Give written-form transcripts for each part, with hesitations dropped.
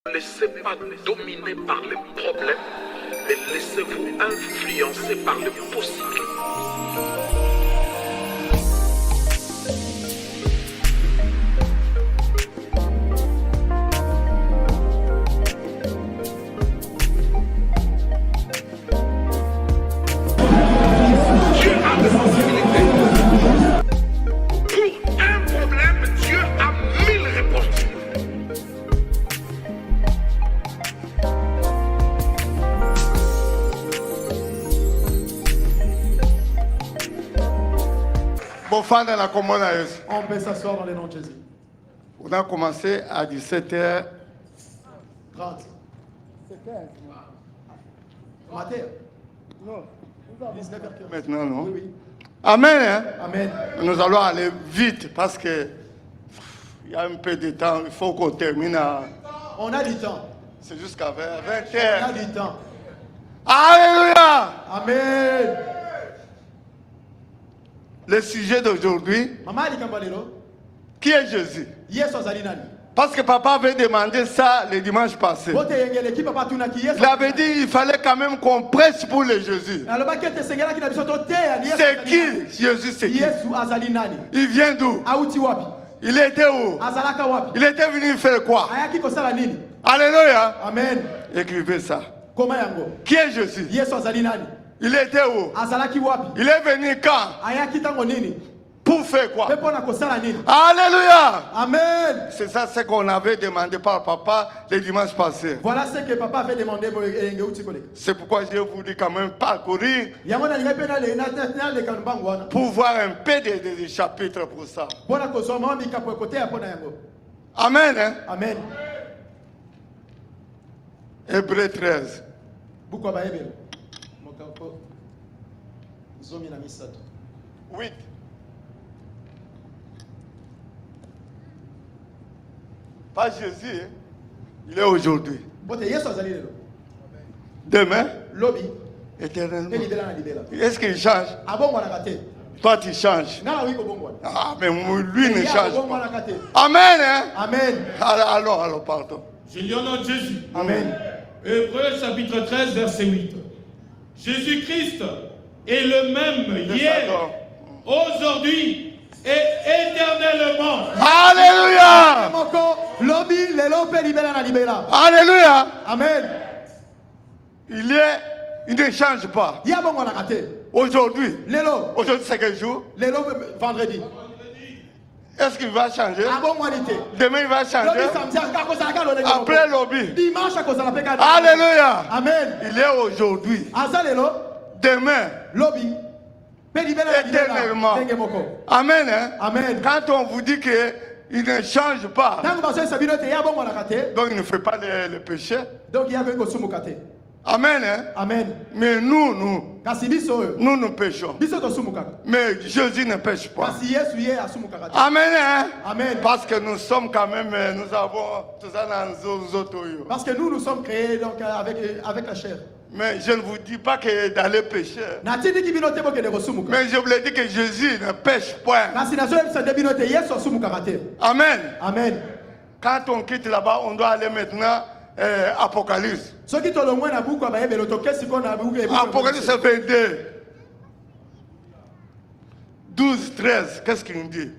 Ne laissez pas dominer par les problèmes, mais laissez-vous influencer par le possible. Dieu a des possibilités. Pour un problème, Dieu a 1000 réponses. On peut s'asseoir dans le nom de Jésus. On a commencé à 17h. 30. C'est 15. Matin. Non. 19h15. Maintenant, non? Oui, oui. Amen. Hein? Amen. Nous allons aller vite parce que il y a un peu de temps. Il faut qu'on termine à... On a du temps. C'est jusqu'à 20h. On a du temps. Alléluia! Amen. Le sujet d'aujourd'hui, Maman Ali Kambalelo. qui est Jésus? Yesu azali nani? Parce que papa avait demandé ça le dimanche passé. Bote yengele ki papa tunaki Yesu. Il avait dit qu'il fallait quand même qu'on prêche pour le Jésus. Alors kete sengela ki na biso to te ya Yesu. C'est qui? Jésus, c'est qui? Yesu azali nani? Il vient d'où? Auti wapi? Il était où? Azalaka wapi? Il était venu faire quoi? Ayaki kosala nini? Alléluia. Amen. Écrivez ça. Koma yango. Qui est Jésus? Yesu azali nani? Il était où? Azalaki wapi? Il est venu quand? Ayaki tango nini? Pour faire quoi? Pepo na kosala nini? Alléluia. Amen. C'est ça ce qu'on avait demandé par papa le dimanche passé. Voilà ce que papa avait demandé pour Enge Utikole. C'est pourquoi je vous dis quand même parcourir Yango na linga pe na le kanbango wana. pour voir un peu des chapitres pour ça. Bona kozoma mika po côté ya pona yango. Amen. Hein? Amen. Hébreu 13. Buko ba ebelo. Mokampo. Zomi na misato. 8. Pas Jésus, hein? Il est aujourd'hui. Bote Yesu azali lelo. Demain, Lobi éternellement. elibela na libela. Est-ce qu'il change? Abongo na kate. Toi, tu changes. Ngala wi ko bongo. Ah, mais lui ne change Abongo na pas. kate. Amen. Hein? Amen. Alors, pardon. Je lis au nom de Jésus. Amen. Hébreux chapitre 13, verset 8. Jésus-Christ est le même hier, aujourd'hui et éternellement. Alléluia. Moko lobi lelo pe libela na libela. Alléluia. Amen. Il ne change pas. Ya bongo na kate. Aujourd'hui, Lelo. aujourd'hui c'est quel jour? Lelo vendredi. Est-ce qu'il va changer? Abongo alite. Demain il va changer. Lobi samedi aka ko sala ka lo nenge. Après lobby. Dimanche ko sala pe ka. Alléluia. Amen. Il est aujourd'hui. Azalelo Demain. lobi pe libela na libela. Éternellement. Nenge moko. Amen. Hein? Amen. Quand on vous dit que il ne change pas, Tango baso sabino te ya bongo na kate. donc il ne fait pas le péché. Donc ya ko sumu kate. Amen. Hein? Amen. Mais nous Kasi biso péchons. biso to sumu kaka. Mais Jésus ne pêche pas. Kasi Yesu ye asumu kaka. Amen. Hein? Amen. Parce que nous sommes quand même, nous avons tout ça dans nos autres. Parce que nous sommes créés donc avec la chair. Mais je ne vous dis pas que d'aller pécher. Natindi ki binote boke de sumu. Mais je voulais dire que Jésus ne pêche point. Kasi nazo yebisa de binote Yesu asumu kaka te. Amen. Amen. Quand on quitte là-bas, on doit aller maintenant Apocalypse. Soki to longwe na buku ba yebelo to kesi ko na buku. Apocalypse 22. 12, 13. Qu'est-ce qu'il nous dit?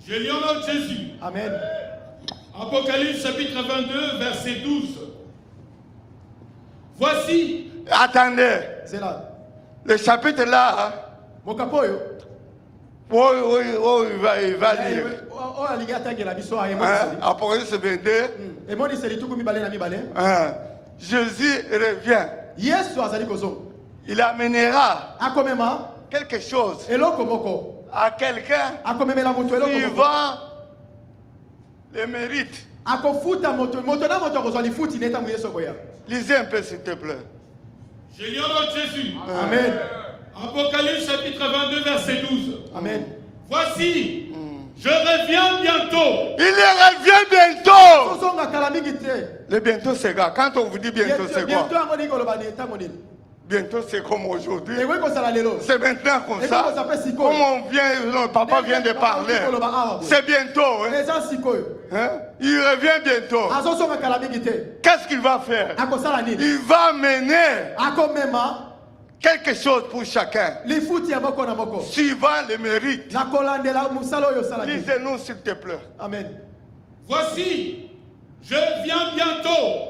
Je lis au nom de Jésus. Amen. Apocalypse chapitre 22, verset 12. Voici, Attendez. C'est là. Le chapitre là, Mokapoyo. il va lire. O aligata ke la biso a Hein? Apocalypse 22. E moni seli tuku mi bale na mi bale. Hein? Jésus revient. Yesu azali kozo. Il amènera Akomema quelque chose eloko moko. à quelqu'un Akomemela moto eloko qui moko. va le mérite. Akofuta moto na moto kozwa lifuti neta mu Yesu koya. Lisez un peu s'il te plaît. je lis au nom de Jésus. Amen. Apocalypse chapitre 22, verset 12. Amen. Voici, je reviens bientôt. Il revient bientôt. Kozonga kala mingi te. Le bientôt c'est quoi? Quand on vous dit bientôt c'est quoi? Bientôt angoni koloba ni tango nini. Bientôt c'est comme aujourd'hui. ewe kozala lelo C'est maintenant comme ça. Comme on vient, le papa vient de parler. C'est bientôt. Hein? eza sikoyo Hein? Il revient bientôt. azosonga kala mingi te Qu'est-ce qu'il va faire? akosala nini Il va mener akomema quelque chose pour chacun. lifuti ya moko na moko Suivant le mérite. na kolandela mosala oyo osalaki. Lisez-nous s'il te plaît. Amen. Voici, je viens bientôt,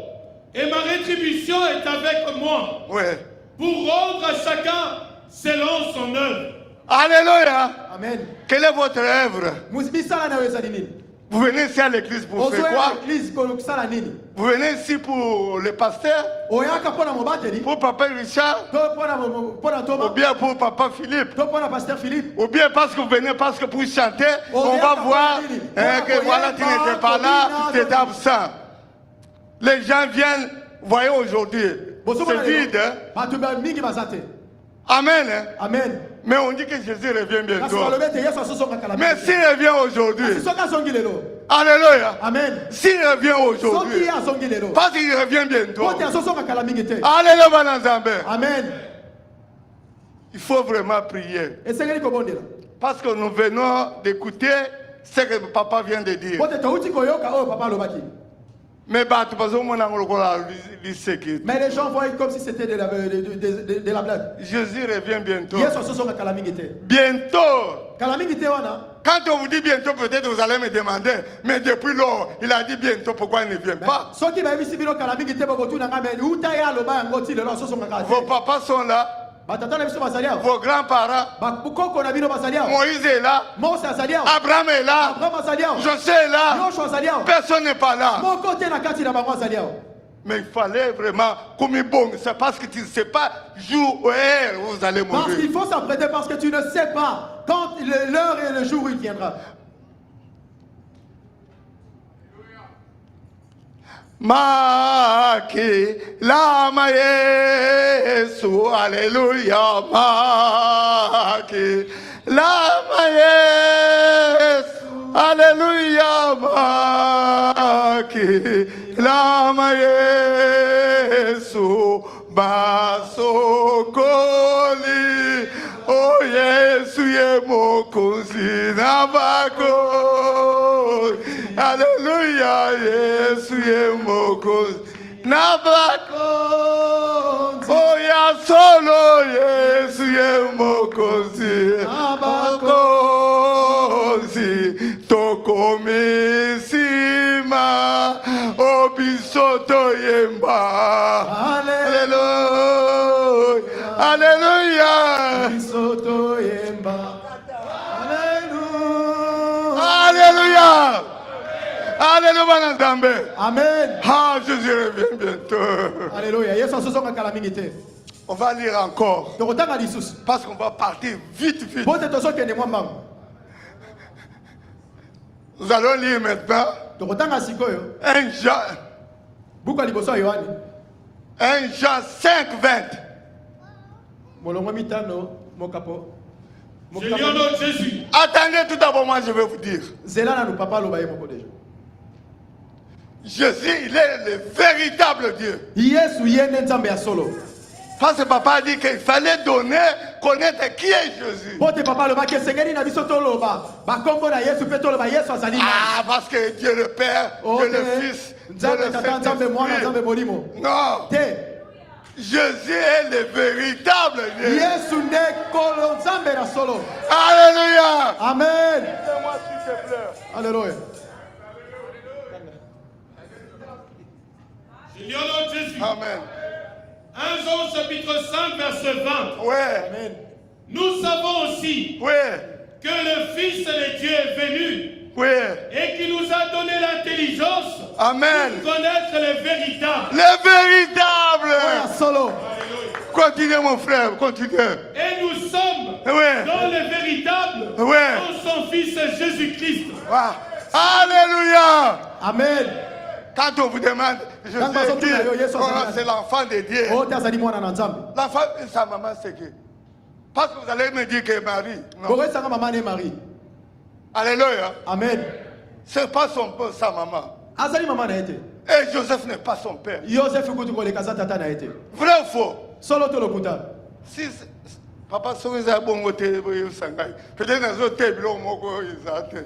et ma rétribution est avec moi, Ouais. pour rendre à chacun selon son œuvre. Alléluia. Amen. Quelle est votre œuvre? misala na yo ezali nini Vous venez ici à l'église pour faire ozoya quoi? église kosala nini Vous venez ici pour le pasteur? oyaka mpo na mobateli Pour papa Richard? to mpo na Ou toma bien pour papa Philippe? to mpo na pasteur Philippe Ou bien parce que vous venez parce que pour chanter, Oh, on bien, va papa, voir Lili. hein, que voilà, tu n'étais pas là, tu étais absent. Les gens viennent, voyez aujourd'hui, c'est vide. Hein? bato mingi baza te Amen. Hein? amen Mais on dit que Jésus revient kasi bientôt. balobi ete yesu azosongaka la Mais s'il revient aujourd'hui, soki azongi lelo alléluia. amen S'il revient soki aujourd'hui, ye azongi lelo parce qu'il revient bientôt. po te azosongaka la mingi te Alléluia, Banazambe. amen Il faut vraiment prier. esengeli kobondela Parce que nous venons d'écouter ce que papa vient de dire. po te touti koyoka oyo papa alobaki Mais bato bazomona lokola liseki. mais les gens voient comme si c'était de la blague Jésus revient bientôt. yesu azosongaka la mingi te Bientôt. kala mingi te wana Quand on vous dit bientôt, peut-être vous allez me demander, mais depuis lors, il a dit bientôt, pourquoi il ne vient pas? soki bayebisi bino kala mingi te bokotunanga me uta ye aloba yango ti lelo azosongaka Vos te papas sont là, batata na biso bazali awa vos grands-parents, bakoko na bino bazali awa Moïse est là, mose azali awa Abraham est là, abraham azali awa José est là, yosho azali awa personne n'est pas là. moko te na kati na bango azali awa Mais il fallait vraiment, comme bon, c'est parce que tu ne sais pas, jour ou heure où vous allez parce mourir. qu'il faut s'apprêter parce que tu ne sais pas quand l'heure et le jour où il viendra Maki lama Yesu, alléluia. Maki lama Yesu, alléluia. Maki lama Yesu, basokoli. Oh Yesu ye mokozi nabako. Alléluia, Yesu ye mokozi nabako. Oh ya solo Yesu ye mokozi nabakozi. Tokomisima obisoto yemba. Alléluia, Alléluia. Bisoto yemba. Alléluia. Alléluia, Nzambe. Amen. Ah, Jésus revient bientôt. Alléluia. Yesu azosongaka la mingi te On va lire encore. tokotanga lisusu Parce qu'on va partir vite, vite. po te tozokende mwa mbangu Nous allons lire maintenant tokotanga sikoyo 1 Jean, buku ya liboso ya yohane 1 Jean 5:20. molongo mitano mokapo Je lis au nom de Jésus. Attendez tout d'abord, moi je vais vous dire. zela nanu papa aloba ye moko deja Jésus, il est le véritable Dieu. yesu ye nde nzambe ya solo Parce que papa a dit qu'il fallait donner, connaître qui est Jésus. po te papa alobaki esengeli na biso toloba bakombo na yesu mpe toloba yesu azali nani. Ah, parce que Dieu le Père, Oh, Dieu le te Fils, Dieu nzambe le tata nzambe mwana nzambe Saint-Esprit. molimo Non, te Jésus est le véritable Dieu. yesu nde kolo nzambe na solo Alléluia. amen Dis-moi s'il te plaît. alleluya Je lis au nom de Jésus. Amen. 1 Jean chapitre 5 verset 20. Ouais, amen Nous savons aussi ouais, que le Fils de Dieu est venu ouais. et qui nous a donné l'intelligence Amen. pour connaître le véritable. Le véritable. ya solo Continuez mon frère, continuez. Et nous sommes Ouais. dans le véritable Ouais. en son Fils Jésus-Christ. Ah. Alléluia. amen Quand on vous demande, je Quand sais on dire, dit, Yesu oh, azali- c'est l'enfant de Dieu. o te azali mwana na nzambe L'enfant de sa maman, c'est qui? Parce que vous allez me dire que Marie. Non. bokoyesanga mama ne marie Alléluia. amen C'est pas sa maman. azali mama na ye te Et Joseph n'est pas son père. yosefu kutu koleka aza tata na ye te Vrai ou faux? Solo to lokuta. Si papa Sowiza bongo te boyo sangai. Peut-être dans un tableau moko izate.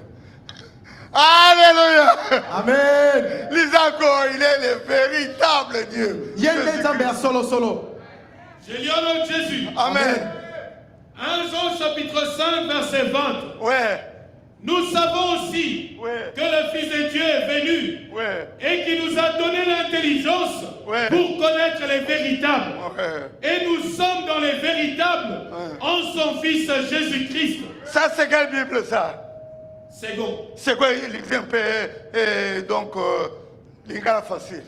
Alléluia. Amen. L'Isako, il est le véritable Dieu. Yende Zambé solo solo. Je lis au nom de Jésus. Amen. 1 Jean chapitre 5 verset 20. Ouais. Nous savons aussi Ouais. que le Fils de Dieu est venu Ouais. et qui nous a donné l'intelligence Ouais. pour connaître les véritables. Ouais. Et nous sommes dans les véritables en son Fils Jésus-Christ. Ça, c'est quelle Bible, ça? Second. C'est quoi l'exemple donc l'ingala facile?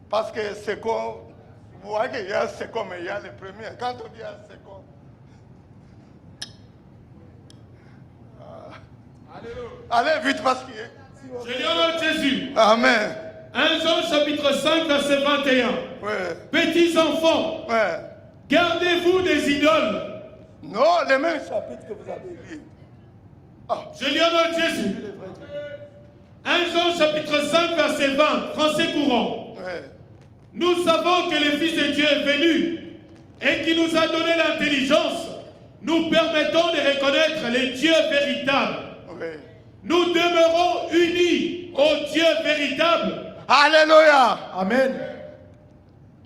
Parce que c'est comme, vous voyez qu'il y a c'est comme il y a le premier. Quand on dit c'est comme. Allez vite parce que. Je lis au nom de Jésus. Amen. 1 Jean chapitre 5 verset 21. Ouais. Petits enfants, Ouais. gardez-vous des idoles. Non, les mêmes chapitres que vous avez lus. Je lis au nom de Jésus. 1 Jean chapitre 5 verset 20, français courant. Ouais. Nous savons que le Fils de Dieu est venu et qui nous a donné l'intelligence, nous permettons de reconnaître les dieux véritables. Ouais. Nous demeurons unis au Dieu véritable. Alléluia. Amen.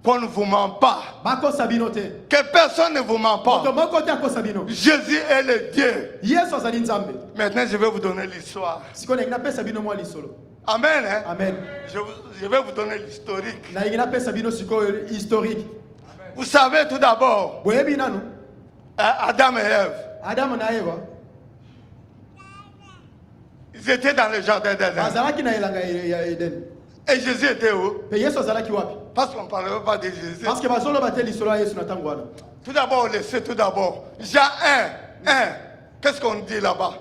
Qu'on ne vous ment pas. Mako sabinote. Que personne ne vous ment pas. Moko te ako sabino. Jésus est le Dieu. Yesu azali Nzambe. Maintenant, je vais vous donner l'histoire. Siko na pe sabino mwa lisolo. Amen. Hein? Amen. Je vais vous donner l'historique. Na ingina pe sabino siko historique. Vous savez tout d'abord, Boyebi nanu. Adam et Ève, Adam na Eva. ils étaient dans le jardin d'Éden. Bazalaki na elanga ya Eden. Et Jésus était où? Pe Yesu azalaki wapi? Parce qu'on ne parle pas de Jésus. Parce que bazolo bate lisolo ya Yesu na tango wana. Tout d'abord, laissez tout d'abord. Jean 1. Qu'est-ce qu'on dit là-bas?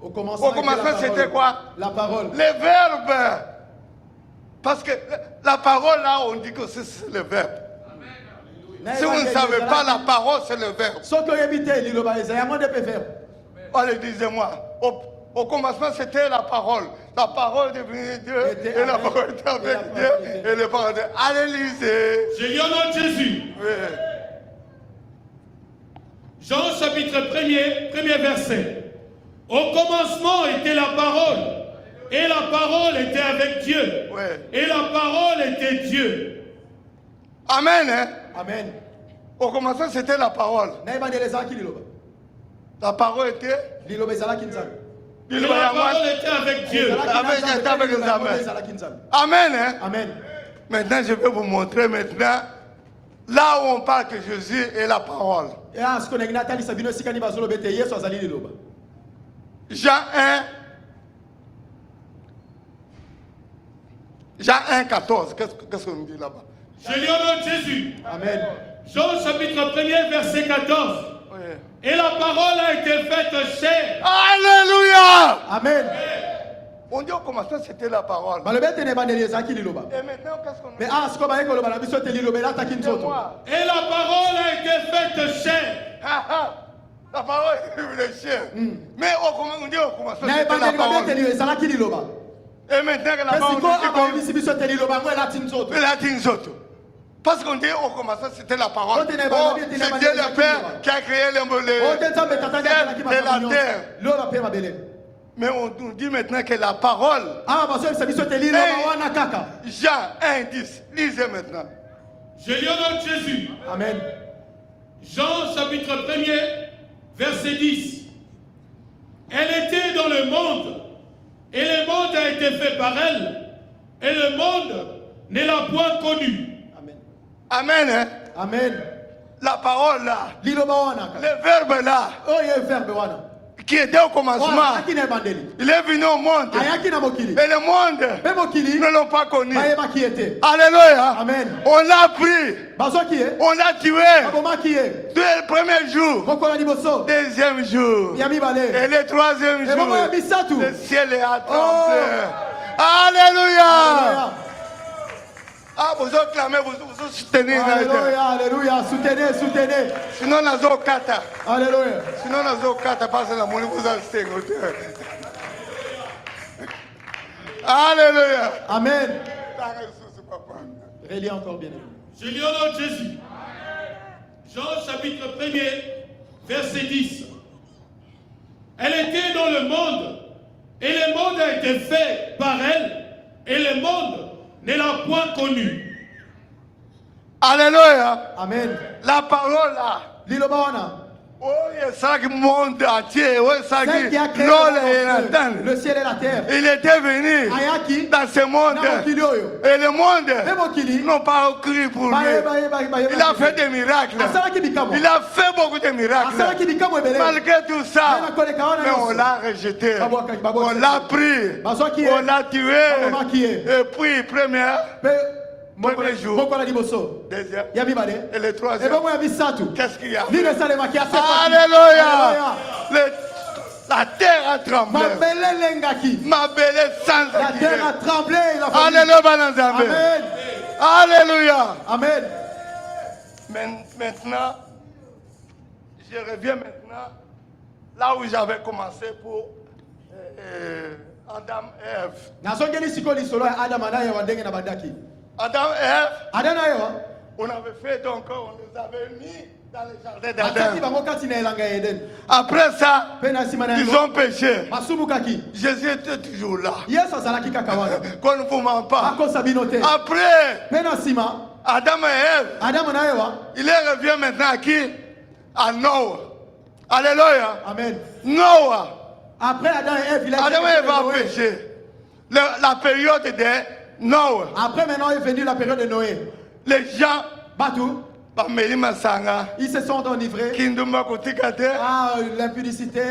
Au commencement, c'était quoi? La parole. Les verbes. Parce que la parole là, on dit que c'est le verbe. Si vous ne savez pas la parole, c'est le verbe. Allez, disez-moi. Au commencement, c'était la parole. La parole devenue Dieu. Et la parole était avec Dieu. Et le parole de... Allez, lisez. Je lis au nom de Jésus. Oui. Jean chapitre 1er, premier verset. Au commencement était la parole. Et la parole était avec Dieu. Oui. Et la parole était Dieu. Amen. Hein? Amen. Au commencement, c'était la parole. La parole était... Et la parole était avec Dieu. Amen. Hein? Amen. Maintenant, je vais vous montrer maintenant là où on parle que Jésus est la parole. Jean 1. Jean 1, 14. Qu'est-ce qu'on dit là-bas? Je lis au nom de Jésus. Amen. Jean chapitre 1er verset 14. Oui. Et la parole a été faite chair. Alléluia. Amen. On dit au commencement c'était la parole. Et maintenant, qu'est-ce qu'on dit? Mais ah, Et la parole a été faite chair. La parole est le chien. Mais on dit au commencement c'était la parole. Et maintenant que la parole dit parce qu'on dit au commencement c'était la parole. C'est Dieu le Père qui a créé les et la terre. Mais on nous dit maintenant que la parole. Jean 1, 10. Lisez maintenant. Je lis au nom de Jésus. Amen. Jean chapitre 1er verset 10. Elle était dans le monde. Et le monde a été fait par elle. Et le monde ne l'a point connue. Amen. Hein? Amen. La parole là. Le verbe là. Qui était au commencement. Il est venu au monde. Et le monde ne l'ont pas connu. Alléluia. Amen. On l'a pris. On l'a tué. Dès le premier jour. Deuxième jour. Et le troisième jour. Le ciel est à trembler. Alléluia. Ah, vous acclamez, vous soutenez. Alléluia, alléluia, soutenez, soutenez. Sinon, nous avons 4. Alléluia. Sinon, nous avons 4 parce que la monnaie vous a 5. Alléluia. Amen. Relis encore bien. Je lis au nom de Jésus. Jean chapitre 1er, verset 10. Elle était dans le monde, et le monde a été fait par elle, et le monde ne l'a point connue. Alléluia. Amen. La parole là. Lilobawana. Celle qui a créé le ciel et la terre. Il était venu dans ce monde. Et le monde n'a pas cru pour lui. Il a fait des miracles. Il a fait beaucoup de miracles. Malgré tout ça, mais on l'a rejeté. On l'a pris. On l'a tué. Et puis, premier jour, deuxième, et le troisième. Qu'est-ce qu'il y a? Alléluia! La terre a tremblé. Ma belle sans la terre a tremblé. Alléluia. Amen. Alléluia. Amen. Maintenant, je reviens maintenant là où j'avais commencé pour Adam et Ève. Adam et Ève, on avait fait donc, on les avait mis dans le jardin d'Adam. Après ça, ils ont péché. Jésus était toujours là. Qu'on ne vous ment pas. Après, Adam et Ève, il revient maintenant à qui? À Noah. Alléluia. Amen. Noah. Après Adam et Ève, Adam et Ève a péché. La période de Noah. Après maintenant est venue la période de Noé. Les gens, ils se sont enivrés. Ah, l'impudicité.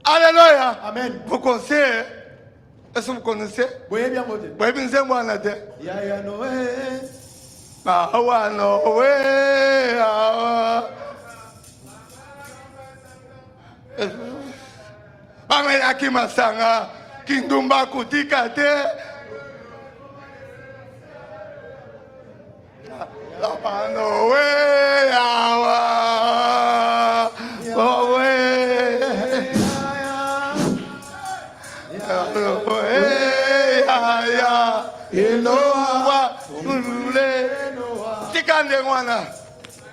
Alléluia. Amen. Vous connaissez? Est-ce que vous connaissez? Vous voyez bien voter. Vous voyez bien Noé. Yaya Noé. Awa Noé. Amayaki masanga. Kindumba kutikate. Noé, awa, Noé,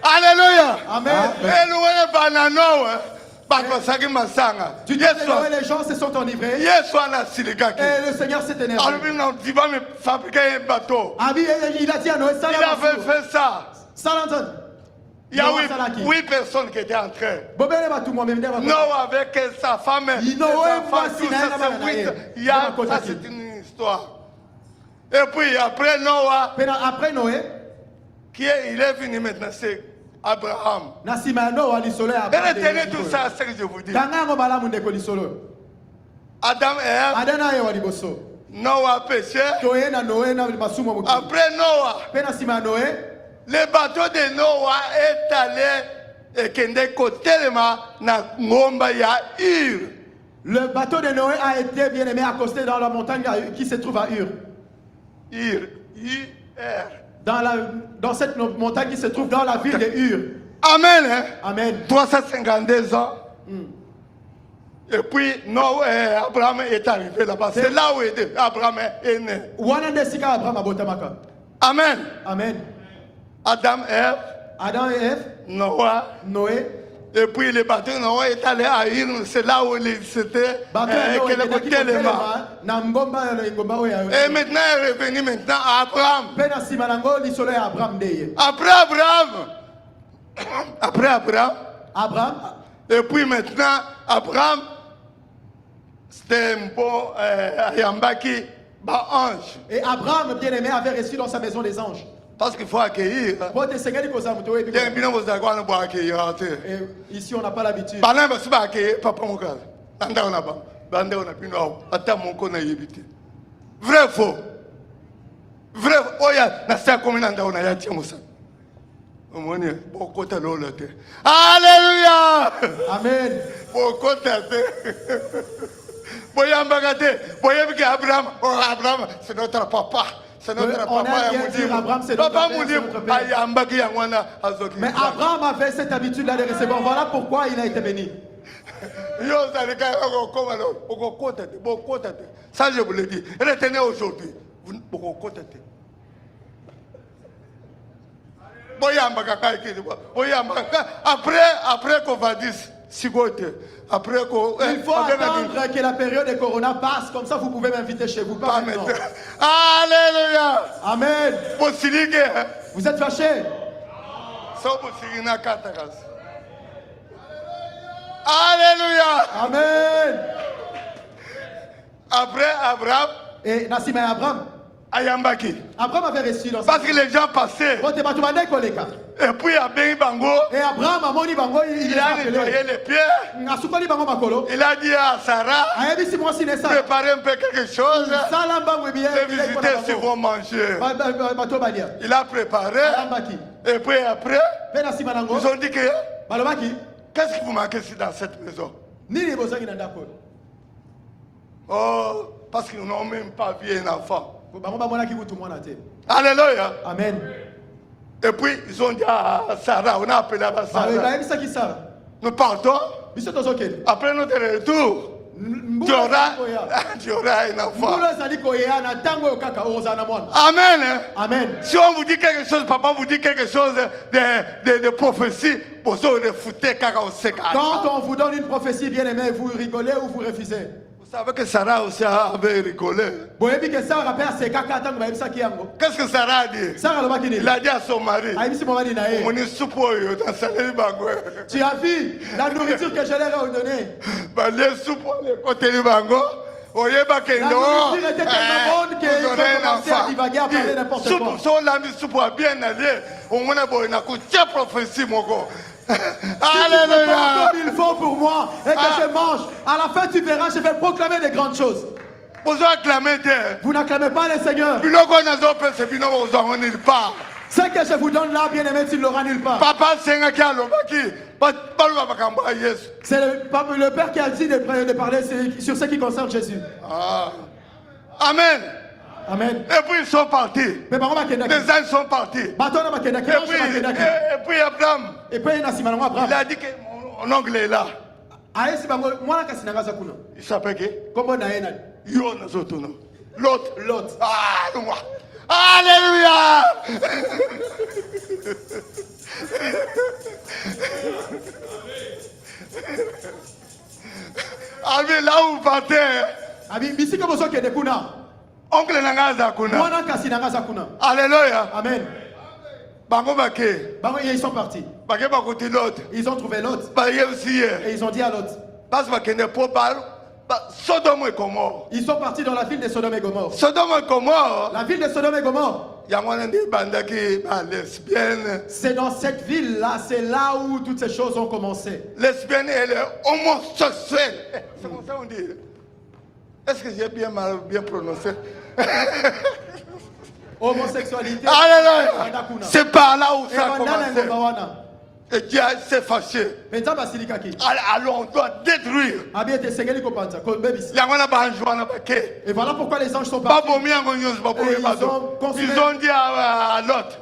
Alléluia. Amen. Tu dis que les gens se sont enivrés. Et le Seigneur s'est énervé. Il a dit à Noé, il avait fait ça. Il y a 8 personnes qui étaient entrées. Noé avec sa femme. Ça c'est une histoire. Et puis après Noé, il est venu maintenant, c'est Abraham. Retenez tout ça, c'est ce que je vous dis. Adam et Ève, Noé a péché. Après Noé, le bateau de Noé est allé et le bateau de Noé a été bien aimé accosté dans la montagne qui se trouve à Ur. Dans cette montagne qui se trouve dans la ville de Ur. Amen. Hein? Amen. 352 ans. Et puis Abraham est arrivé là-bas. C'est là où Abraham est né. Amen. Amen. Adam et Ève. Noé. Et puis le bateau de Noé est allé à Ur. C'est là où c'était. Et maintenant il est revenu maintenant à Abraham. Après Abraham. Et puis maintenant Abraham, c'était un bon Ayambaki, ange. Et Abraham, bien aimé, avait reçu dans sa maison des anges. Parce qu'il faut accueillir. Et ici, on n'a pas l'habitude. Vrai faux. Vrai. Alléluia. Amen. Abraham, c'est notre papa. C'est notre papa. Abraham, c'est notre père. Mais Abraham avait cette habitude-là de recevoir. Voilà pourquoi il a été béni. Ça, je vous le dis. Retenez aujourd'hui. Après qu'on va dire, après qu'on... Il faut attendre que la période de Corona passe, comme ça vous pouvez m'inviter chez vous. Pas maintenant. Alléluia. Amen. Vous êtes fâchés? Alléluia. Amen. Après Abraham. Et Nassima et Abraham. Ayambaki. Abraham avait reçu dans parce que les gens passaient. Et puis Abraham a moni bango, il a nettoyé les pieds. Il a dit à Sarah, préparez un peu quelque chose. Les visiteurs se vont manger. Il a préparé. Et puis après, ils ont dit que qu'est-ce qui vous manque ici dans cette maison? Oh, parce qu'ils n'ont même pas vu un enfant. Alléluia. Amen. Et puis ils ont dit à Sarah, on a appelé à Sarah. Nous partons. Après notre retour, tu auras un enfant. Amen. Amen. Si on vous dit quelque chose, papa vous dit quelque chose de prophétie, quand on vous donne une prophétie bien aimée, vous rigolez ou vous refusez? Vous savez que Sarah aussi avait rigolé. Qu'est-ce que Sarah a dit? Il a dit à son mari, tu as vu la nourriture que je leur ai donnée? La nourriture était tellement bonne qu'ils ont commencé à divaguer, à parler n'importe quoi. Alléluia. Comme il faut pour moi et que je mange. À la fin, tu verras, je vais proclamer des grandes choses. Vous n'acclamez pas le Seigneur. Ce que je vous donne là, bien aimé, tu ne l'auras nulle part. C'est le Père qui a dit de parler sur ce qui concerne Jésus. Amen. Amen. Et puis ils sont partis. Les anges sont partis. Et puis Abraham, il a dit que mon ongle est là. Il s'appelle qui? L'autre. Alléluia. Alléluia. Là où vous partez. Oncle Nangaza kuna. Alléluia. Amen. Ils sont partis. Ils ont trouvé l'autre. Et ils ont dit à l'autre. Ils sont partis dans la ville de Sodome et Gomorre. La ville de Sodome et Gomorre. C'est dans cette ville-là, c'est là où toutes ces choses ont commencé. Lesbienne et homosexuelle. C'est comme ça on dit. Est-ce que j'ai bien prononcé? Homosexualité. Alléluia. C'est par là où ça a commencé. Et Dieu s'est fâché. Alors on doit détruire. Et voilà pourquoi les anges sont partis. Ils ont dit à l'autre,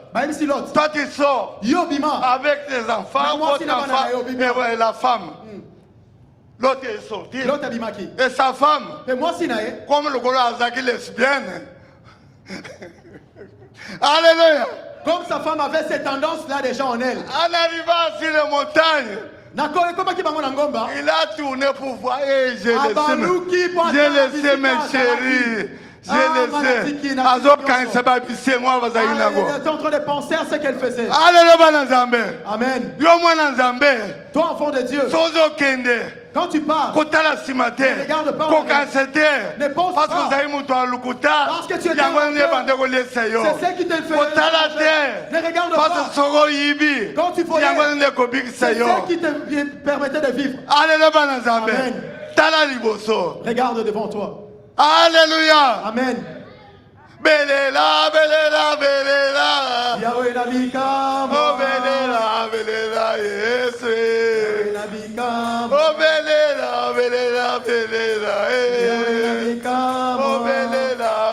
toi tu sors avec tes enfants, votre enfant et la femme. L'autre est sorti. Et sa femme, comme le gars Azaki lesbienne. Alléluia. Comme sa femme avait cette tendance-là déjà en elle. En arrivant sur les montagnes, il a tourné pour voir. Et j'ai laissé mes chéris. J'ai laissé. Azop quand il s'est battu, c'est moi. Il était en train de penser à ce qu'elle faisait. Alléluia. Amen. Toi, enfant de Dieu. Quand tu pars, ne regarde pas. Ne pense pas. Parce que tu es c'est ce qui te fait. Ne regarde pas. Quand tu volais, c'est ce qui te permettait de vivre. Amen. Regarde devant toi. Alléluia. Amen. Belela. Yahweh la bikama. Oh belela, yes. Yahweh la bikama. Oh belela, Yahweh la bikama. oh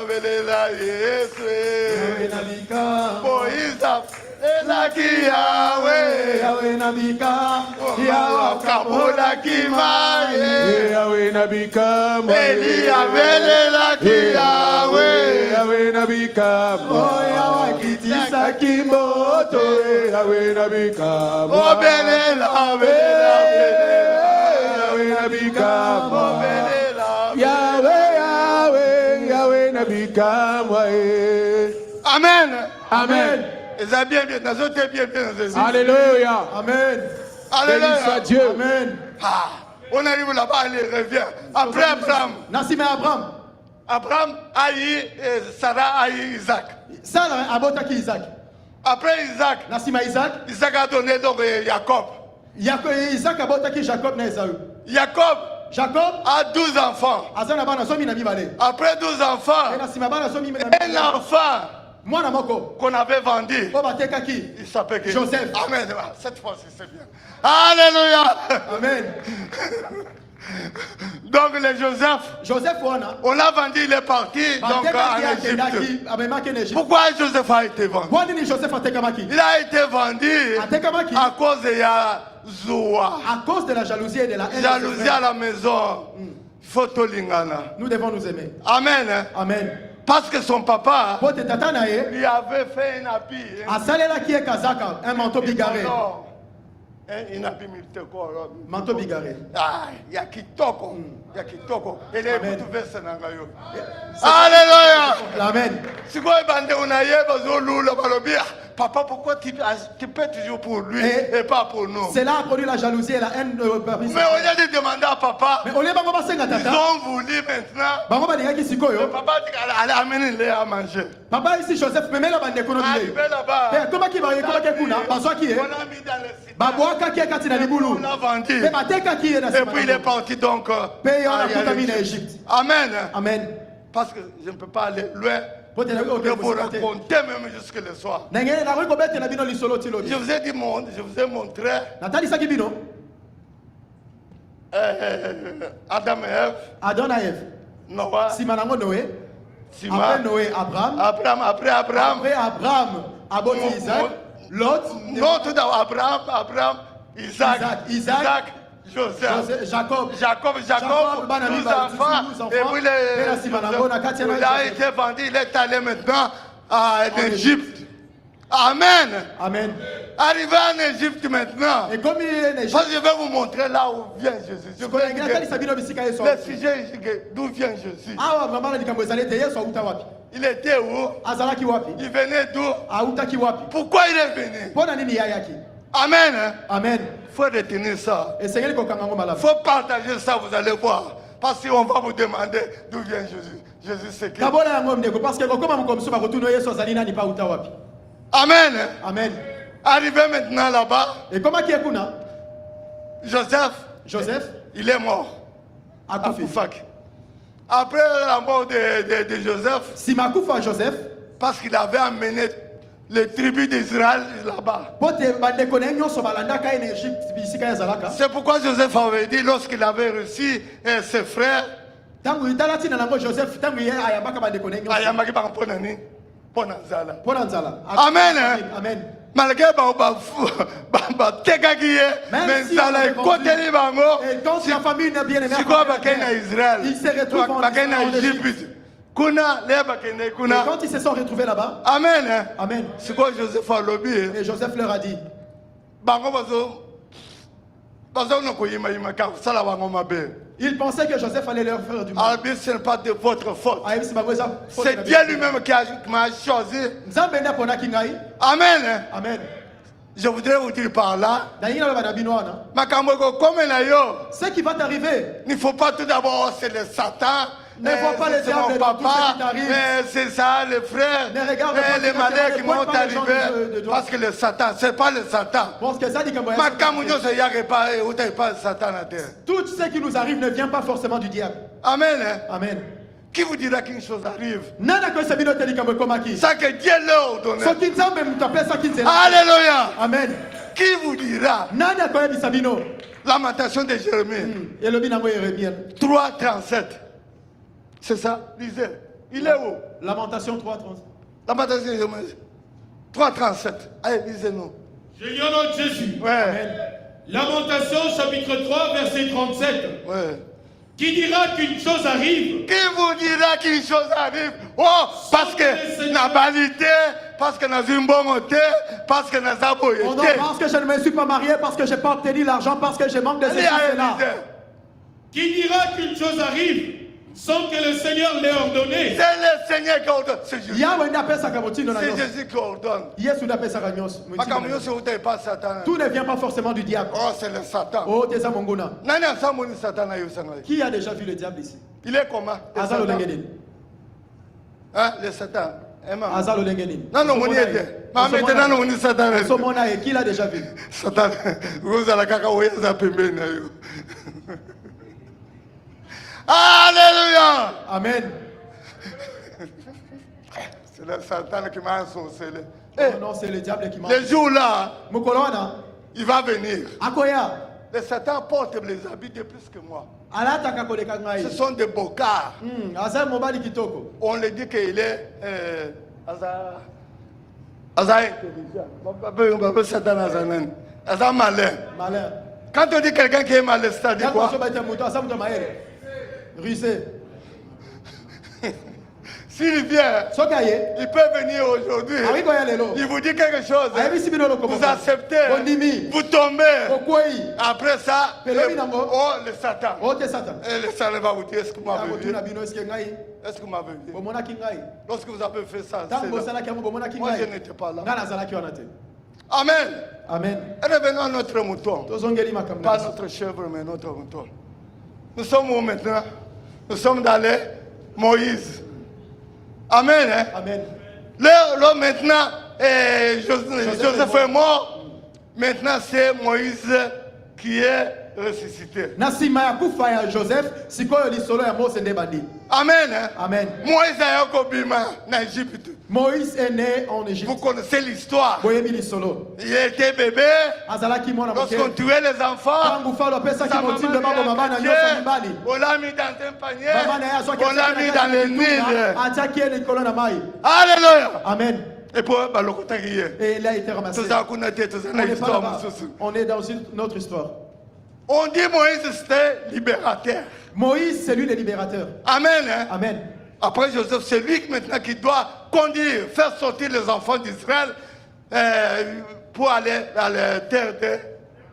belela, yes. Yahweh la bikama. Moïse, ela Yahweh, Yahweh nabika, Yahweh Kabola Kimaye, Yahweh nabika, Eli Abelela Yahweh, Yahweh nabika, Yahweh kitisa kimoto, Yahweh nabika, Obelela, Belela, Yahweh nabika, Obelela, Yahweh, Yahweh nabika, Amen. Amen. Bien, bien, Alléluia. Amen. Alléluia. Béni soit Dieu. Amen. On arrive là-bas, il revient. Après Abraham. Nassime Abraham. Abraham a eu Sarah a eu Isaac. Sarah a botaki Isaac. Après Isaac. Nassime Isaac. Isaac a donné donc Jacob. Isaac a botaki Jacob na Esaü. Jacob a 12 enfants. Après 12 enfants, un enfant qu'on avait vendu, il s'appelle Joseph. Amen. Cette fois-ci, c'est bien. Alléluia. Amen. Donc le Joseph, on l'a vendu, il est parti donc en Égypte. Pourquoi Joseph a été vendu? Il a été vendu à cause de Zoua. À cause de la jalousie et de la haine. Jalousie à la maison. Fotolingana. Nous devons nous aimer. Amen. Amen. Parce que son papa lui avait fait un habit. Un manteau bigarré. Un habit militaire. Manteau bigarré. Il y a Kitoko. Il y a Kitoko. Et les bouts Senangayo. Alléluia. Amen. Si vous avez papa, pourquoi tu peux toujours pour lui et pas pour nous? Cela a produit la jalousie et la haine de papa. Mais au lieu de demander à papa, ils ont voulu maintenant. Le papa dit allez amener-les à manger. Papa ici Joseph, mais là-bas. Comment qui va y avoir quelqu'un là? On l'a mis dans le site. On l'a vendu. Et puis il est parti donc. Amen. Amen. Parce que je ne peux pas aller loin. Pour raconter même jusqu'à le soir. Je vous ai dit, je vous ai montré Adam et Ève. Adam et Ève. Noah. Noé. Après Noé, Abraham. Après Abraham. Après Abraham, aboti Isaac. Lot. Non, tout d'abord Abraham, Isaac. Joseph, Jacob, 12 enfants, et puis il a été vendu, il est allé maintenant en Égypte. Amen. Amen. Arrivé en Égypte maintenant, et comme je vais vous montrer là où vient Jésus. Le sujet, d'où vient Jésus. Il était où? Il venait d'où? Pourquoi il est venu? Amen. Amen. Il faut retenir ça. Il faut partager ça, vous allez voir. Parce qu'on va vous demander d'où vient Jésus. Jésus c'est qui? Amen. Amen. Arrivé maintenant là-bas. Et comment qui est Joseph, il est mort. À Koufak. Après la mort de Joseph, parce qu'il avait amené les tribus d'Israël là-bas. C'est pourquoi Joseph avait dit, lorsqu'il avait reçu ses frères, Amen. Amen. Malgré quand la famille n'est bien aimée, il s'est retrouvé en Égypte. Quand ils se sont retrouvés là-bas, Amen. Amen. C'est quoi Joseph a lobby? Et Joseph leur a dit, il pensait que Joseph allait leur faire du mal. Ce n'est pas de votre faute. C'est Dieu lui-même qui m'a choisi. Amen. Amen. Je voudrais vous dire par là, ce qui va t'arriver, il ne faut pas tout d'abord, c'est le Satan. Ne vois pas les diables mon papa, c'est ça, les frères, les malheurs qui vont arriver. Parce que le Satan, c'est pas le Satan. Tout ce qui nous arrive ne vient pas forcément du diable. Amen. Amen. Qui vous dira qu'une chose arrive? Ça que Dieu leur donne. Alléluia. Amen. Qui vous dira? Lamentation de Jérémie. 3:37. C'est ça, lisez. Il est où? Lamentation 3:37. Lamentation de Jérémie 3:37. Allez, lisez-nous. Je lis au nom de Jésus. Ouais. Amen. Lamentation chapitre 3 verset 37. Ouais. Qui dira qu'une chose arrive? Qui vous dira qu'une chose arrive? Oh, parce que la banalité, parce que dans une bonne montée, parce que dans un boyauté. Oh non, parce que je ne me suis pas marié, parce que je n'ai pas obtenu l'argent, parce que je manque de ceci et là. Qui dira qu'une chose arrive sans que le Seigneur l'ait ordonné? C'est le Seigneur qui ordonne. C'est Jésus. C'est Jésus qui ordonne. Tout ne vient pas forcément du diable. Oh, c'est le Satan. Oh, t'es ça, mon gona. Qui a déjà vu le diable ici? Il est comment? Azalo Lengenin. Hein, le Satan. Azalo Lengenin. Non, non, mon était. Mais maintenant, on est Satan. Qui l'a déjà vu? Satan. Vous allez cacaoyer ça peut bien. Alléluia. Amen. C'est le Satan qui m'a ensorcelé. Oh non, c'est le diable qui m'a. Le jour là, il va venir. Le Satan porte les habits de plus que moi. Ce sont des bocards. On le dit qu'il est malin. Quand on dit quelqu'un qui est malin, c'est-à-dire quoi? S'il vient, il peut venir aujourd'hui. Il vous dit quelque chose. Vous acceptez. Vous tombez. Après ça, le Satan. Et le Satan va vous dire, est-ce que vous m'avez vu? Est-ce que vous m'avez vu? Lorsque vous avez fait ça, moi je n'étais pas là. Amen. Amen. Revenons à notre mouton. Pas notre chèvre, mais notre mouton. Nous sommes où maintenant? Nous sommes dans les Moïse. Amen. Hein? Amen. Là maintenant, Joseph est mort. Maintenant, c'est Moïse qui est ressuscité. Amen. Hein? Amen. Moïse est en Égypte. Moïse est né en Égypte. Vous connaissez l'histoire. Il était bébé. Lorsqu'on tuait les enfants, on l'a mis dans un panier. On l'a mis dans le Nil. Alléluia. Amen. Et il a été ramassé. On est dans une autre histoire. On dit Moïse c'était libérateur. Moïse c'est lui le libérateur. Amen. Hein? Amen. Après Joseph, c'est lui maintenant qui doit conduire, faire sortir les enfants d'Israël pour aller dans la terre de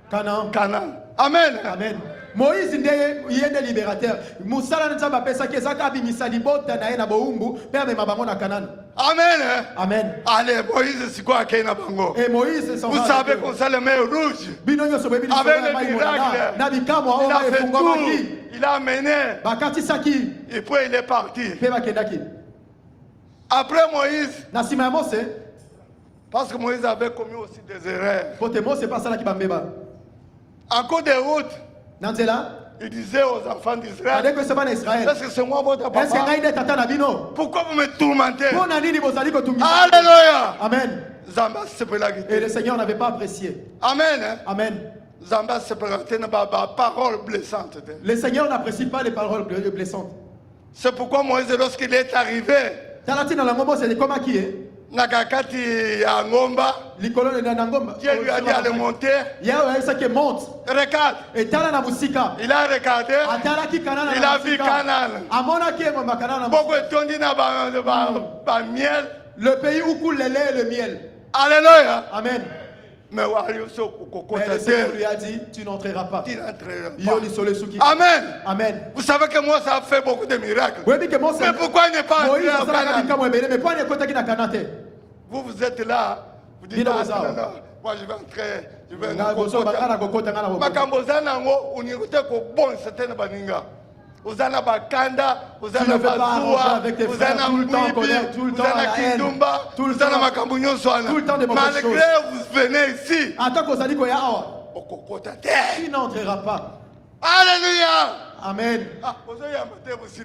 Canaan. Amen. Amen. Moïse il est le libérateur. Amen. Amen. Allez, Moïse, c'est quoi qu'il y a bango? Et Moïse, vous savez qu'on s'est le mer rouge. Avec le miracle. Il a fait tout. Il a mené. Et puis il est parti. Après Moïse. Parce que Moïse avait commis aussi des erreurs. En cours de route. Il disait aux enfants d'Israël, est-ce que c'est moi votre papa? Pourquoi vous me tourmentez? Alléluia. Amen. Et le Seigneur n'avait pas apprécié. Amen. Amen. Parole blessante. Le Seigneur n'apprécie pas les paroles blessantes. C'est pourquoi Moïse, lorsqu'il est arrivé, Nakakati Angomba, Dieu lui a dit d'aller monter. Regarde. Il a regardé. Il a vu Canaan. Beaucoup de temps dit miel. Le pays où coule le lait et le miel. Alléluia. Amen. Mais le Seigneur lui a dit, tu n'entreras pas. Amen. Amen. Vous savez que moi, ça a fait beaucoup de miracles. Mais pourquoi il n'est pas entré à Canaan? Vous êtes là. Vous dites, non, moi je vais entrer. Je vais Uzana bakanda, uzana bazua, uzana mbibi, uzana kindumba, uzana makambunyo soana. Malgré vous venez ici, tu n'entreras pas. Alléluia. Amen.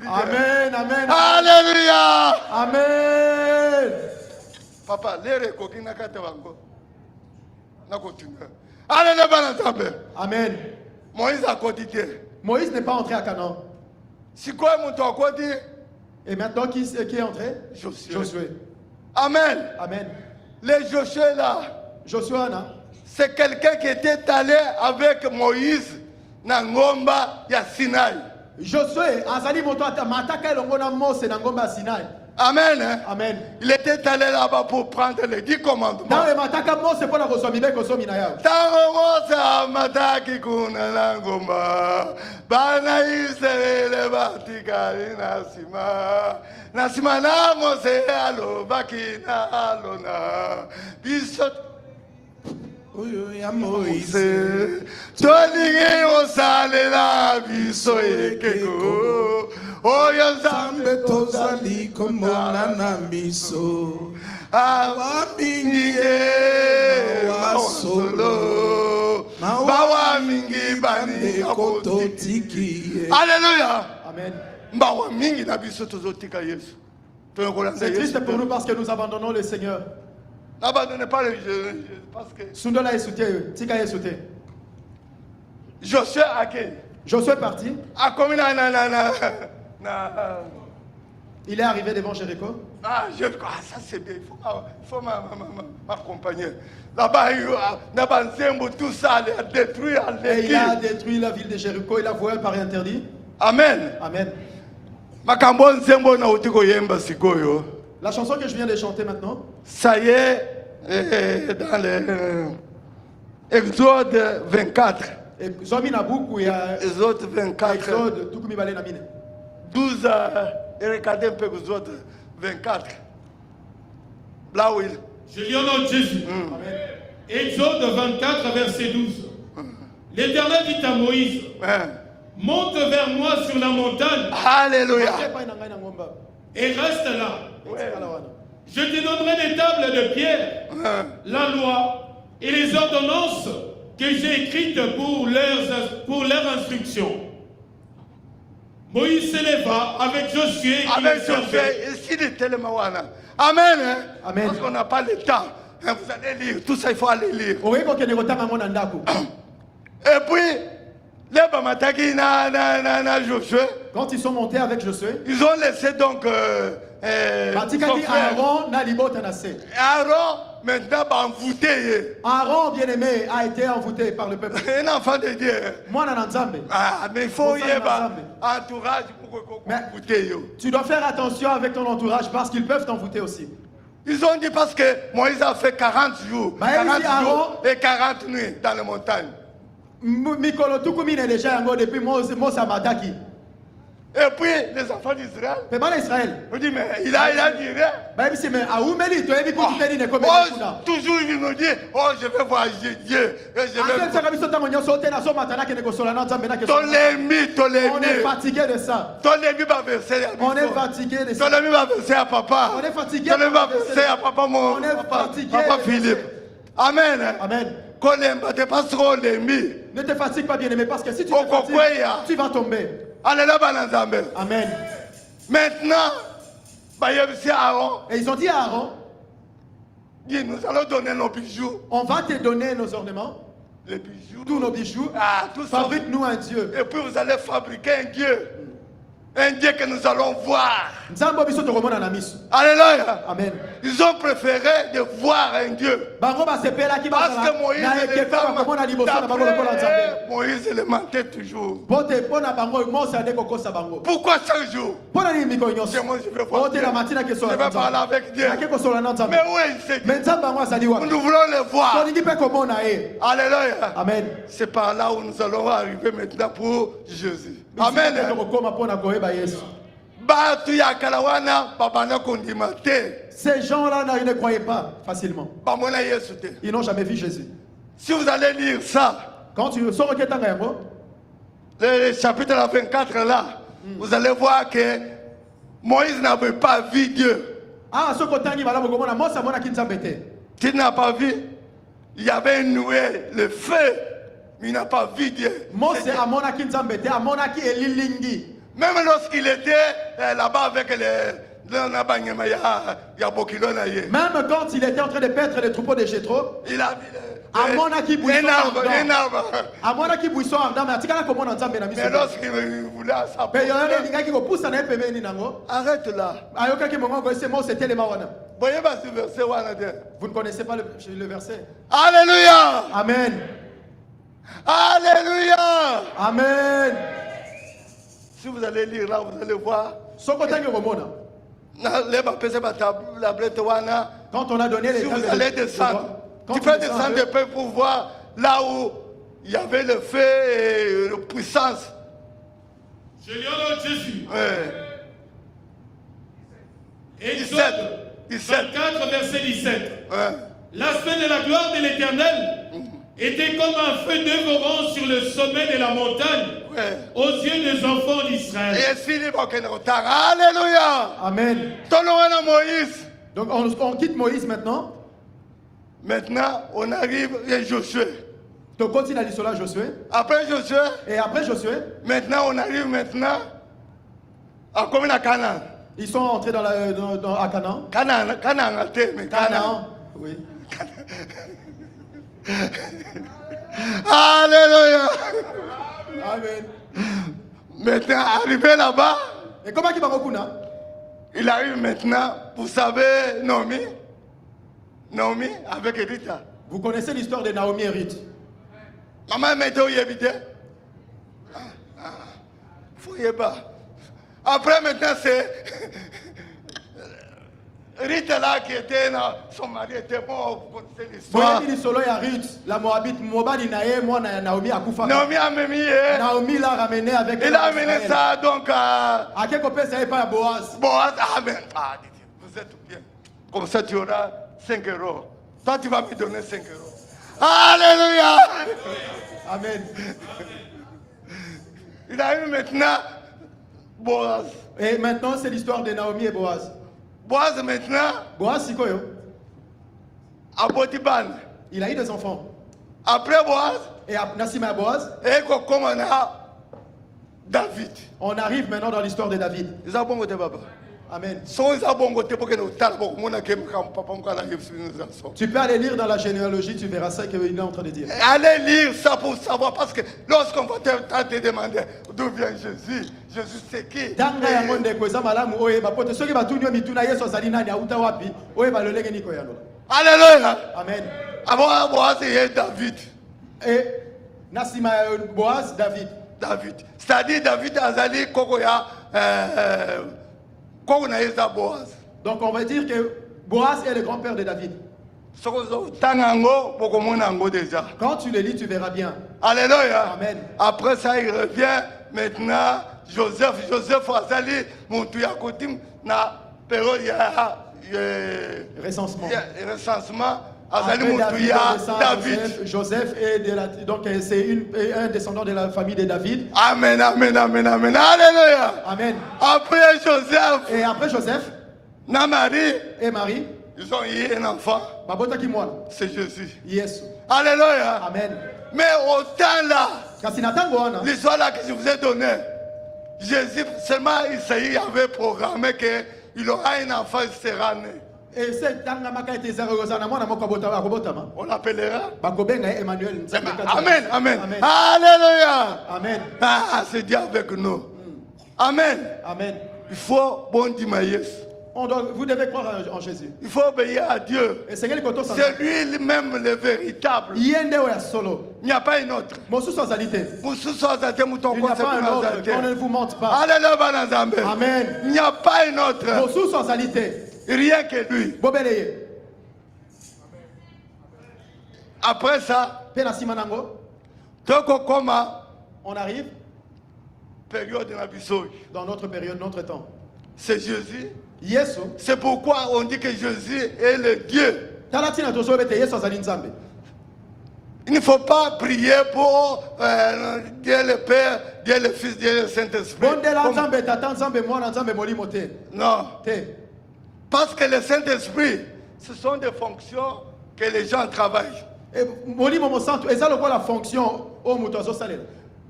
Amen. Amen. Alléluia. Amen. Papa, l'air kokina katabango. Na continue. Alléluia. Amen. Moïse a continué. Moïse n'est pas entré à Canaan. C'est quoi mon toit quoi dire? Et maintenant qui est entré? Josué. Amen. Amen. Les Josué là. Josué là. c'est quelqu'un qui était allé avec Moïse dans Ngomba ya Sinaï. Josué, azali moto amataka elongo na Mose na ngomba ya Sinaï. Amen. Hein? Amen. Il était allé là-bas pour prendre les 10 commandements. Dans le mataka Mose pour la kosomi be kosomi na ya. Tango Mose amataki kuna na ngomba. Bana Israele batikali na sima na Mose alobaki na alona. Bisot Oyo ya Moïse. Tolingi osalela biso ekeko. Oyo Nzambe tozali komona na miso. Awa mingi wasolo. Bawa mingi bani akotiki. Alléluia. Amen. Bawa mingi na biso tozotika Yesu. C'est triste pour nous parce que nous abandonnons le Seigneur. N'abandonnez pas le jeu parce que Sundola est soutien, Tika est soutien. Josué a quitté. Josué est parti. Il est arrivé devant Jéricho. Ah, ça c'est bien. Il faut m'accompagner. Là-bas, tout ça, il a détruit. Et il a détruit la ville de Jéricho. Il a voué par interdit. Amen. Amen. La chanson que je viens de chanter maintenant. Ça y est, dans l'Exode 24. Exode 24. 12, regardez un peu Exode 24. Là où il... Je lis au nom de Jésus. Exode 24, verset 12. L'Éternel dit à Moïse, monte vers moi sur la montagne. Alléluia. Et reste là. Je te donnerai des tables de pierre, la loi et les ordonnances que j'ai écrites pour leur instruction. Moïse s'éleva avec Josué. Avec Josué, ici de Telemawana. Amen. Hein? Amen. Parce qu'on n'a pas le temps. Vous allez lire. Tout ça, il faut aller lire. Et puis, Josué, quand ils sont montés avec Josué, ils ont laissé donc Aaron maintenant envoûté. Aaron bien-aimé a été envoûté par le peuple. Un enfant de Dieu. Ah, mais il faut y avoir entourage pour envoûter. Tu dois faire attention avec ton entourage parce qu'ils peuvent t'envoûter aussi. Ils ont dit parce que Moïse a fait 40 jours, 40 jours et 40 nuits dans les montagnes. Et puis les enfants d'Israël. On dit mais il a dit rien. Toujours il nous dit oh je vais voir Dieu. On est fatigué de ça. On est fatigué de ça. On est fatigué à papa. On est fatigué à papa mon papa Philippe. Amen. Amen. Ne te fatigue pas bien aimé parce que si tu te fatigues, tu vas tomber. Amen. Maintenant, et ils ont dit à Aaron, nous allons donner nos bijoux. On va te donner nos ornements. Les bijoux. Tous nos bijoux. Fabrique-nous un Dieu. Et puis vous allez fabriquer un Dieu. Un Dieu que nous allons voir. Alléluia. Amen. Ils ont préféré de voir un Dieu. Parce que Moïse le mentait toujours. Pourquoi chaque jour? Moi je vais voir Dieu. Je vais parler avec Dieu. Mais où est Dieu? Nous voulons le voir. Alléluia. Amen. C'est par là où nous allons arriver maintenant pour Jésus. Amen. Ces gens-là ne croyaient pas facilement. Ils n'ont jamais vu Jésus. Si vous allez lire ça, quand tu sors le chapitre 24 là, vous allez voir que Moïse n'avait pas vu Dieu. Tu n'as pas vu? Il y avait une nuée, le feu. Mais il n'a pas vu Dieu. Même lorsqu'il était là-bas avec les... Même quand il était en train de paître les troupeaux de Jéthro, il a vu un arbre. Mais lorsqu'il voulait s'approcher, arrête là. Vous ne connaissez pas le verset? Alléluia. Amen. Alléluia. Amen. Si vous allez lire là, vous allez voir. Quand on a donné les si vous allez descendre, tu peux descendre un peu pour voir là où il y avait le feu et la puissance. Je lis au nom de Jésus. Exode 24, verset 17. L'aspect de la gloire de l'Éternel était comme un feu dévorant sur le sommet de la montagne aux yeux des enfants d'Israël. Alléluia. Amen. Moïse. Donc on quitte Moïse maintenant. Maintenant, on arrive à Josué. Donc continue à lire cela, Josué. Après Josué. Et après Josué. Maintenant, on arrive à commune à Canaan. Ils sont entrés à Canaan. Canaan. Oui. Alléluia. Amen. Maintenant, arrivé là-bas. Et comment il va Kuna? Il arrive maintenant, vous savez, Naomi avec Rita. Vous connaissez l'histoire de Naomi et Ruth? Maman mettait où il habitait? Fouillez pas. Après maintenant c'est Rita là qui était là, son mari était mort, vous connaissez l'histoire. La Moabite, Naomi a Koufa. Naomi a mis. Naomi l'a ramené avec. Il a amené ça donc à. À quel copain ça n'est pas à Boaz? Boaz, amen. Ah, vous êtes bien. Comme ça tu auras 5 euros. Toi tu vas me donner 5 euros. Alléluia. Amen. Il a eu maintenant Boaz. Et maintenant c'est l'histoire de Naomi et Boaz. Boaz maintenant. Boaz c'est quoi? À Botiban. Il a eu des enfants. Après Boaz. Et Nassima Boaz. Et comme on a David. On arrive maintenant dans l'histoire de David. Ils ont bon côté papa. Amen. Tu peux aller lire dans la généalogie, tu verras ça qu'il est en train de dire. Allez lire ça pour savoir, parce que lorsqu'on va te demander d'où vient Jésus, Jésus c'est qui? Alléluia. Amen. Avant Boaz, il y a David. Et Nassima Boaz, David. David. C'est-à-dire David Azali Kokoya. Donc on va dire que Boaz est le grand-père de David. Quand tu le lis, tu verras bien. Alléluia. Amen. Après ça, il revient maintenant. Joseph Azali, mon tuyakotim, na période recensement. David. Joseph est donc c'est un descendant de la famille de David. Amen, amen, amen, amen. Alléluia. Amen. Après Joseph. Et après Joseph. Marie. Et Marie. Ils ont eu un enfant. C'est Jésus. Yes. Alléluia. Amen. Mais au temps là, l'histoire là que je vous ai donnée, Jésus, seulement Isaïe avait programmé qu'il aura un enfant, il sera né. Et on l'appellera Emmanuel. Amen, amen, amen. Alléluia. Amen. Ah, c'est Dieu avec nous. Amen. Amen. Il faut bon dire. Vous devez croire en Jésus. Il faut obéir à Dieu. C'est lui-même le véritable. Il n'y a pas une autre. Il n'y a pas un autre. On ne vous mente pas. Alléluia. Amen. Il n'y a pas une autre. Rien que lui. Après ça, on arrive dans notre période, notre temps. C'est Jésus. Yes. C'est pourquoi on dit que Jésus est le Dieu. Il ne faut pas prier pour Dieu le Père, Dieu le Fils, Dieu le Saint-Esprit. Non. Parce que le Saint-Esprit, ce sont des fonctions que les gens travaillent.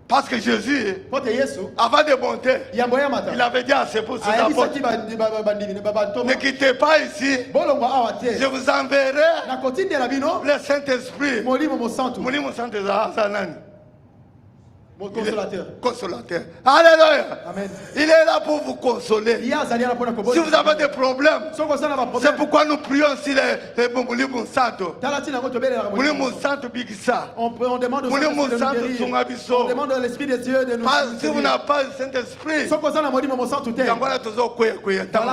Parce que Jésus, avant de monter, il avait dit à ses apôtres, ne quittez pas ici, je vous enverrai le Saint-Esprit. Mon consolateur. Consolateur. Alléluia. Amen. Il est là pour vous consoler. Si vous avez des problèmes, c'est pourquoi nous prions aussi les Boulimu Santo. Boulimu Santo Bigissa. On demande au Saint-Esprit. On demande à l'Esprit de Dieu de nous. Si vous n'avez pas le Saint-Esprit, voilà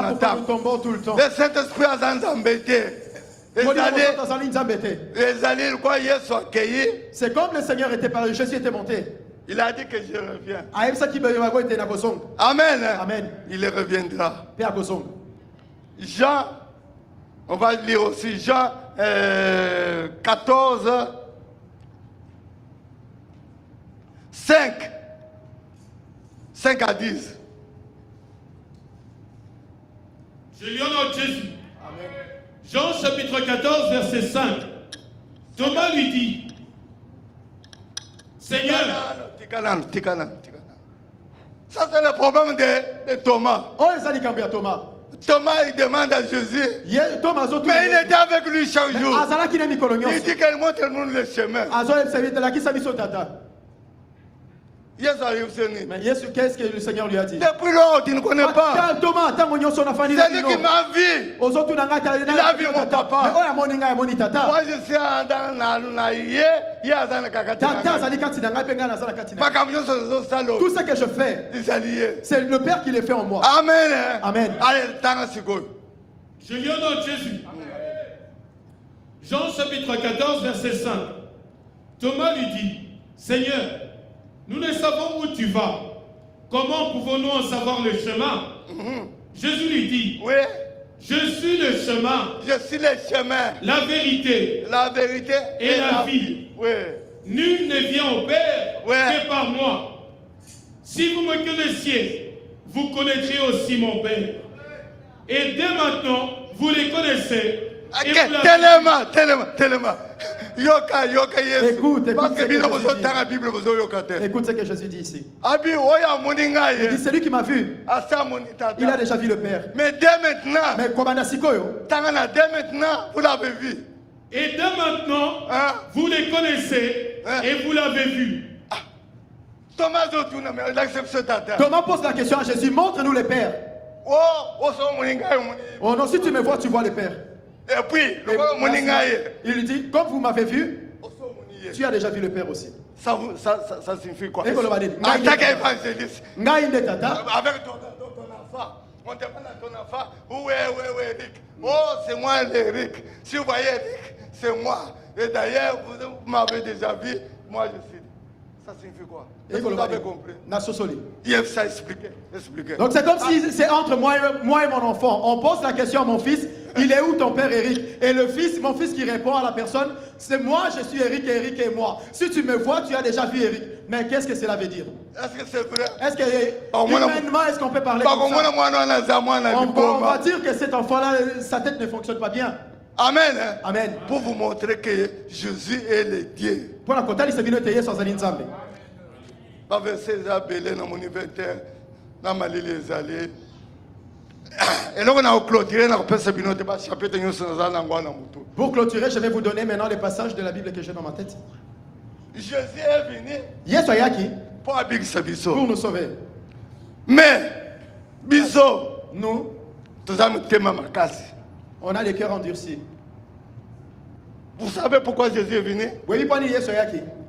pourquoi nous tombons tout le temps. le Saint-Esprit a embêté. C'est comme le Seigneur était parlé, Jésus était monté. Il a dit que je reviens. Amen. Amen. Il reviendra. Jean, on va lire aussi Jean 14, 5 à 10. Je lis au nom de Jésus. Amen. Jean chapitre 14, verset 5. Thomas lui dit, Seigneur. Ça c'est le problème de Thomas. Thomas il demande à Jésus. Mais il était avec lui chaque jour. Il dit qu'il montre-nous le chemin. Mais qu'est-ce que le Seigneur lui a dit? Depuis lors, tu ne connais pas. C'est lui qui m'a vu. Il a vu mon papa. Moi, je suis dans tout ce que je fais, c'est le Père qui le fait en moi. Amen. Amen. Je lis au nom de Jésus. Jean chapitre 14, verset 5. Thomas lui dit, Seigneur, nous ne savons où tu vas. Comment pouvons-nous en savoir le chemin? Jésus lui dit, oui. Je suis le chemin. Je suis le chemin. La vérité. La vérité et la vie. Oui. Nul ne vient au Père que par moi. Si vous me connaissiez, vous connaîtrez aussi mon Père. Et dès maintenant, vous les connaissez. Tellement. Écoute ce que Jésus dit ici. Il dit, c'est lui qui m'a vu. Il a déjà vu le Père. Mais dès maintenant, vous l'avez vu. Et dès maintenant, vous les connaissez et vous l'avez vu. Thomas pose la question à Jésus, montre-nous le Père. Oh non, si tu me vois, tu vois le Père. Et puis, il dit, comme vous m'avez vu, tu as déjà vu le Père aussi. Ça signifie quoi? En tant qu'évangéliste, avec ton enfant, on demande à ton enfant, où est Eric? Oh, c'est moi Eric. Si vous voyez Eric, c'est moi. Et d'ailleurs, vous m'avez déjà vu, moi je suis. Ça signifie quoi? Vous avez compris? Il ça expliqué. Donc c'est comme si c'est entre moi et mon enfant. On pose la question à mon fils, il est où ton père Eric? Et mon fils qui répond à la personne, c'est moi, je suis Eric et Eric est moi. Si tu me vois, tu as déjà vu Eric. Mais qu'est-ce que cela veut dire? Est-ce que c'est vrai? Est-ce que humainement, est-ce qu'on peut parler comme ça? On va dire que cet enfant-là, sa tête ne fonctionne pas bien. Amen. Amen. Pour vous montrer que Jésus est le Dieu. Pour la côté, il s'est venu te sans Nzambe. Pas verser les abelés dans mon inventaire, dans ma ligne les allées. Et là, on a clôturé dans le chapitre. Pour clôturer, je vais vous donner maintenant les passages de la Bible que j'ai dans ma tête. Jésus est venu pour nous sauver. Mais, biso, nous, on a les cœurs endurcis. Vous savez pourquoi Jésus est venu?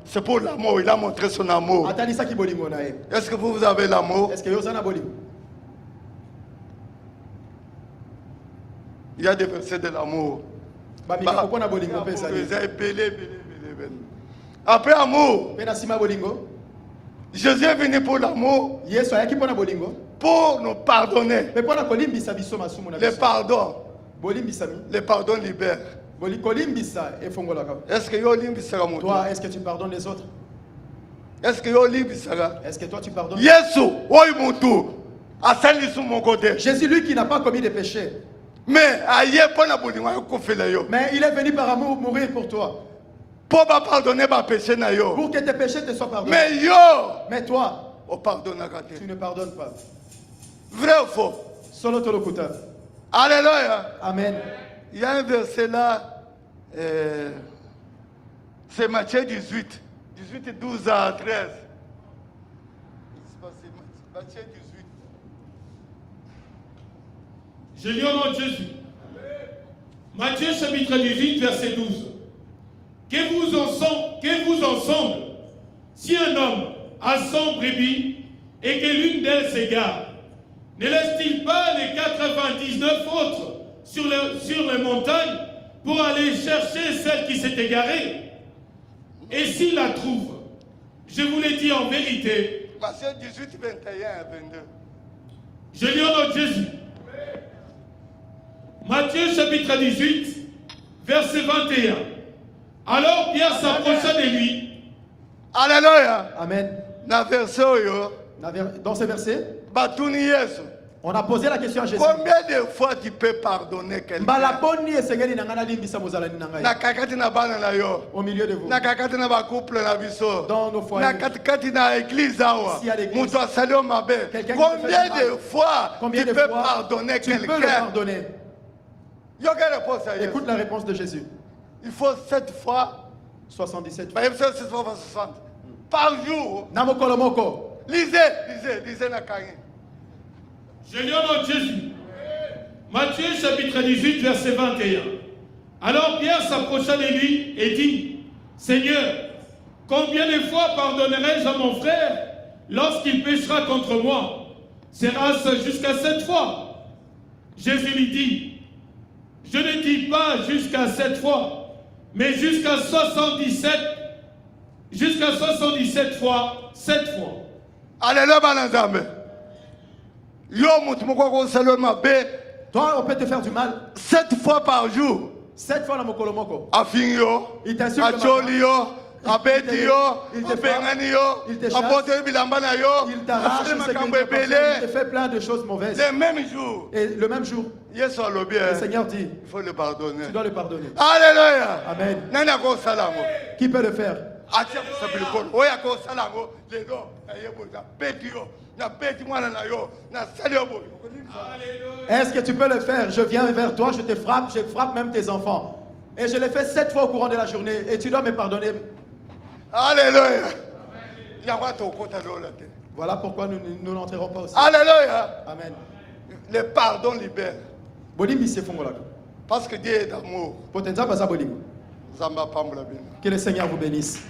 C'est pour l'amour, il a montré son amour. Est-ce que vous avez l'amour? Il y a des versets de l'amour. Après amour, Jésus est venu pour l'amour, pour nous pardonner. Le pardon. Le pardon libère. Est-ce que toi, est-ce que tu pardonnes les autres? Est-ce que toi tu pardonnes? Jésus, lui qui n'a pas commis de péché. Mais il est venu par amour mourir pour toi. Pour pardonner mes péchés. Pour que tes péchés te soient pardonnés. Mais toi, tu ne pardonnes pas. Vrai ou faux? Solo tolokuta. Alléluia. Amen. Il y a un verset là, c'est Matthieu 18, 12 à 13. Matthieu 18. Je lis au nom de Jésus. Matthieu chapitre 18, verset 12. Que vous en semble si un homme a 100 brebis et que l'une d'elles s'égare? Ne laisse-t-il pas les 99 autres sur les montagnes pour aller chercher celle qui s'est égarée? Et s'il la trouve, je vous l'ai dit en vérité. Matthieu 18, 21 à 22. Je lis au nom de Jésus. Matthieu chapitre 18, verset 21. Alors Pierre s'approcha de lui. Alléluia. Amen. Dans ce verset, on a posé la question à Jésus. Combien de fois tu peux pardonner quelqu'un? Au milieu de vous. Dans nos foyers. Combien de fois tu peux pardonner quelqu'un? Écoute la réponse de Jésus. Il faut 7 fois 77 fois par jour. Lisez. Je lis au nom de Jésus. Matthieu chapitre 18, verset 21. Alors Pierre s'approcha de lui et dit, Seigneur, combien de fois pardonnerai-je à mon frère lorsqu'il péchera contre moi? Sera-ce jusqu'à 7 fois? Jésus lui dit, je ne dis pas jusqu'à 7 fois, mais jusqu'à 77 fois, 7 fois. Alléluia, Banazambe. Toi, on peut te faire du mal 7 fois par jour. 7 fois dans mon kolomoko. Afinyo, Acholio, Abetio, Abenganio, Apote Bilambanayo, il t'arrache, il te fait plein de choses mauvaises. Le même jour. Et le même jour, le Seigneur dit, il faut le pardonner. Tu dois le pardonner. Alléluia. Amen. Salamo. Qui peut le faire? Est-ce que tu peux le faire? Je viens vers toi, je te frappe, je frappe même tes enfants. Et je l'ai fait 7 fois au courant de la journée. Et tu dois me pardonner. Alléluia. Voilà pourquoi nous n'entrerons pas aussi. Alléluia. Amen. Le pardon libère. Parce que Dieu est d'amour. Que le Seigneur vous bénisse.